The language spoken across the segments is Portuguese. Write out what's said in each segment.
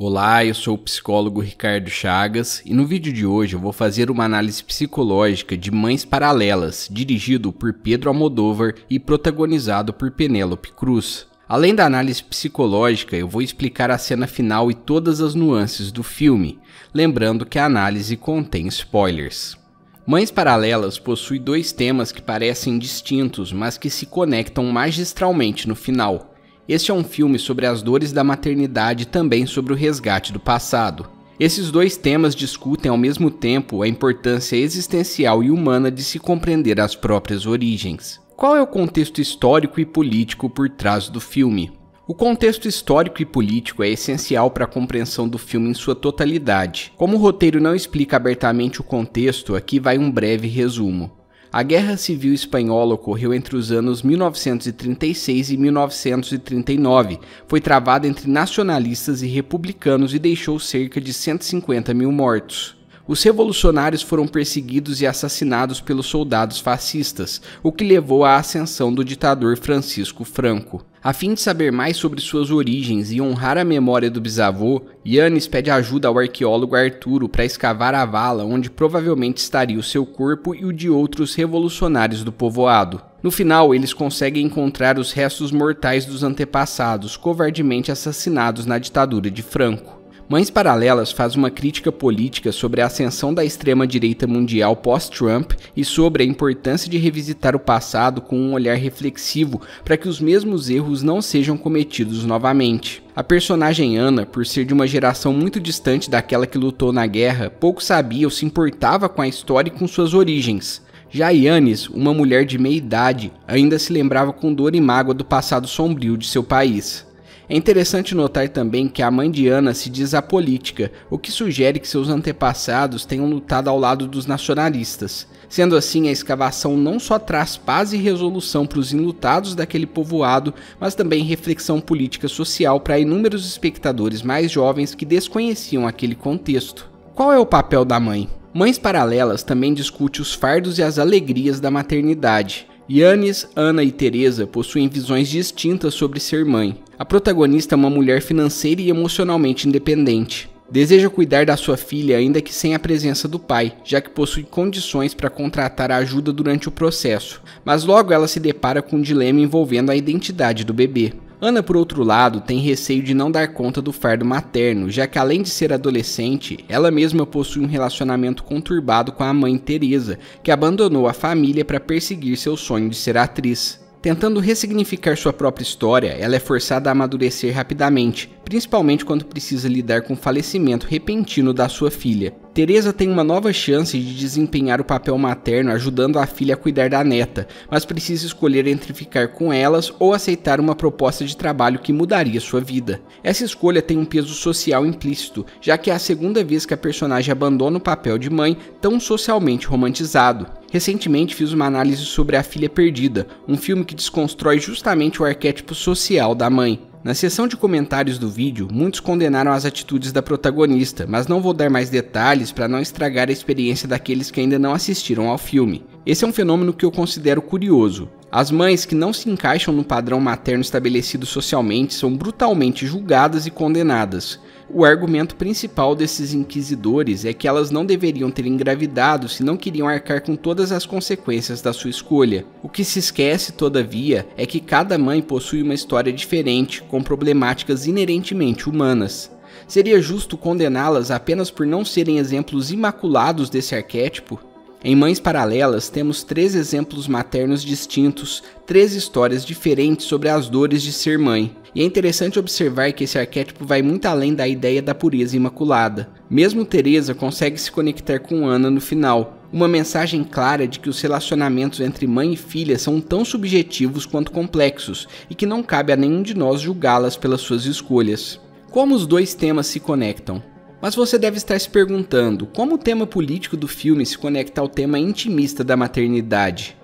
Olá, eu sou o psicólogo Ricardo Chagas e no vídeo de hoje eu vou fazer uma análise psicológica de Mães Paralelas, dirigido por Pedro Almodóvar e protagonizado por Penélope Cruz. Além da análise psicológica, eu vou explicar a cena final e todas as nuances do filme, lembrando que a análise contém spoilers. Mães Paralelas possui dois temas que parecem distintos, mas que se conectam magistralmente no final. Este é um filme sobre as dores da maternidade e também sobre o resgate do passado. Esses dois temas discutem ao mesmo tempo a importância existencial e humana de se compreender as próprias origens. Qual é o contexto histórico e político por trás do filme? O contexto histórico e político é essencial para a compreensão do filme em sua totalidade. Como o roteiro não explica abertamente o contexto, aqui vai um breve resumo. A Guerra Civil Espanhola ocorreu entre os anos 1936 e 1939, foi travada entre nacionalistas e republicanos e deixou cerca de 150 mil mortos. Os revolucionários foram perseguidos e assassinados pelos soldados fascistas, o que levou à ascensão do ditador Francisco Franco. A fim de saber mais sobre suas origens e honrar a memória do bisavô, Yannis pede ajuda ao arqueólogo Arturo para escavar a vala onde provavelmente estaria o seu corpo e o de outros revolucionários do povoado. No final, eles conseguem encontrar os restos mortais dos antepassados, covardemente assassinados na ditadura de Franco. Mães Paralelas faz uma crítica política sobre a ascensão da extrema-direita mundial pós-Trump e sobre a importância de revisitar o passado com um olhar reflexivo para que os mesmos erros não sejam cometidos novamente. A personagem Ana, por ser de uma geração muito distante daquela que lutou na guerra, pouco sabia ou se importava com a história e com suas origens. Já Yannis, uma mulher de meia idade, ainda se lembrava com dor e mágoa do passado sombrio de seu país. É interessante notar também que a mãe de Ana se diz apolítica, o que sugere que seus antepassados tenham lutado ao lado dos nacionalistas. Sendo assim, a escavação não só traz paz e resolução para os enlutados daquele povoado, mas também reflexão política social para inúmeros espectadores mais jovens que desconheciam aquele contexto. Qual é o papel da mãe? Mães Paralelas também discute os fardos e as alegrias da maternidade. Yannis, Ana e Teresa possuem visões distintas sobre ser mãe. A protagonista é uma mulher financeira e emocionalmente independente. Deseja cuidar da sua filha ainda que sem a presença do pai, já que possui condições para contratar ajuda durante o processo, mas logo ela se depara com um dilema envolvendo a identidade do bebê. Ana, por outro lado, tem receio de não dar conta do fardo materno, já que além de ser adolescente, ela mesma possui um relacionamento conturbado com a mãe Teresa, que abandonou a família para perseguir seu sonho de ser atriz. Tentando ressignificar sua própria história, ela é forçada a amadurecer rapidamente, principalmente quando precisa lidar com o falecimento repentino da sua filha. Teresa tem uma nova chance de desempenhar o papel materno ajudando a filha a cuidar da neta, mas precisa escolher entre ficar com elas ou aceitar uma proposta de trabalho que mudaria sua vida. Essa escolha tem um peso social implícito, já que é a segunda vez que a personagem abandona o papel de mãe tão socialmente romantizado. Recentemente fiz uma análise sobre A Filha Perdida, um filme que desconstrói justamente o arquétipo social da mãe. Na seção de comentários do vídeo, muitos condenaram as atitudes da protagonista, mas não vou dar mais detalhes para não estragar a experiência daqueles que ainda não assistiram ao filme. Esse é um fenômeno que eu considero curioso. As mães que não se encaixam no padrão materno estabelecido socialmente são brutalmente julgadas e condenadas. O argumento principal desses inquisidores é que elas não deveriam ter engravidado se não queriam arcar com todas as consequências da sua escolha. O que se esquece, todavia, é que cada mãe possui uma história diferente, com problemáticas inerentemente humanas. Seria justo condená-las apenas por não serem exemplos imaculados desse arquétipo? Em Mães Paralelas, temos 3 exemplos maternos distintos, 3 histórias diferentes sobre as dores de ser mãe. E é interessante observar que esse arquétipo vai muito além da ideia da pureza imaculada. Mesmo Teresa consegue se conectar com Ana no final, uma mensagem clara de que os relacionamentos entre mãe e filha são tão subjetivos quanto complexos, e que não cabe a nenhum de nós julgá-las pelas suas escolhas. Como os dois temas se conectam? Mas você deve estar se perguntando, como o tema político do filme se conecta ao tema intimista da maternidade?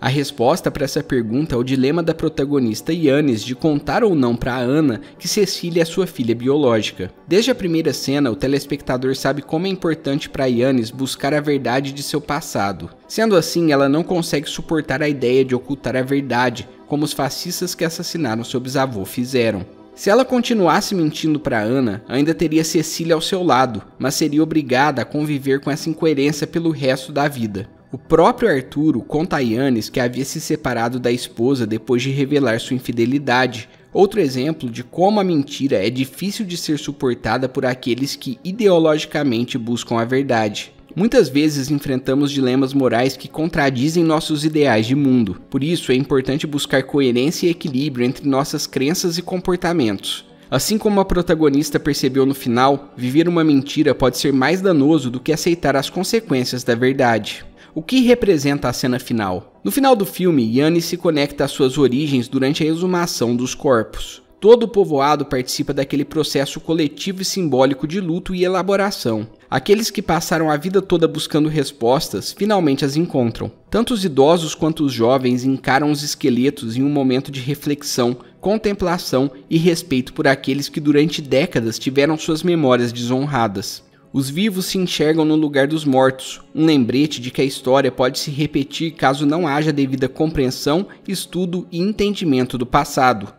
A resposta para essa pergunta é o dilema da protagonista Yannis de contar ou não para Ana que Cecília é sua filha biológica. Desde a primeira cena, o telespectador sabe como é importante para Yannis buscar a verdade de seu passado. Sendo assim, ela não consegue suportar a ideia de ocultar a verdade, como os fascistas que assassinaram seu bisavô fizeram. Se ela continuasse mentindo para Ana, ainda teria Cecília ao seu lado, mas seria obrigada a conviver com essa incoerência pelo resto da vida. O próprio Arturo conta a Yannis que havia se separado da esposa depois de revelar sua infidelidade. Outro exemplo de como a mentira é difícil de ser suportada por aqueles que ideologicamente buscam a verdade. Muitas vezes enfrentamos dilemas morais que contradizem nossos ideais de mundo. Por isso é importante buscar coerência e equilíbrio entre nossas crenças e comportamentos. Assim como a protagonista percebeu no final, viver uma mentira pode ser mais danoso do que aceitar as consequências da verdade. O que representa a cena final? No final do filme, Yannis se conecta às suas origens durante a exumação dos corpos. Todo o povoado participa daquele processo coletivo e simbólico de luto e elaboração. Aqueles que passaram a vida toda buscando respostas, finalmente as encontram. Tanto os idosos quanto os jovens encaram os esqueletos em um momento de reflexão, contemplação e respeito por aqueles que durante décadas tiveram suas memórias desonradas. Os vivos se enxergam no lugar dos mortos, um lembrete de que a história pode se repetir caso não haja devida compreensão, estudo e entendimento do passado.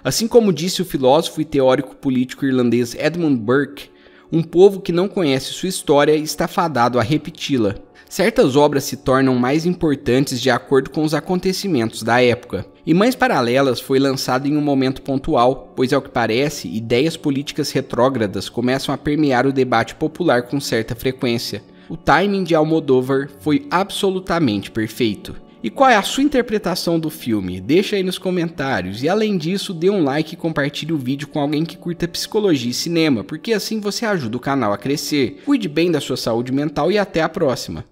Assim como disse o filósofo e teórico político irlandês Edmund Burke, um povo que não conhece sua história está fadado a repeti-la. Certas obras se tornam mais importantes de acordo com os acontecimentos da época. E Mães Paralelas foi lançado em um momento pontual, pois ao que parece, ideias políticas retrógradas começam a permear o debate popular com certa frequência. O timing de Almodóvar foi absolutamente perfeito. E qual é a sua interpretação do filme? Deixa aí nos comentários. E além disso, dê um like e compartilhe o vídeo com alguém que curta psicologia e cinema, porque assim você ajuda o canal a crescer. Cuide bem da sua saúde mental e até a próxima.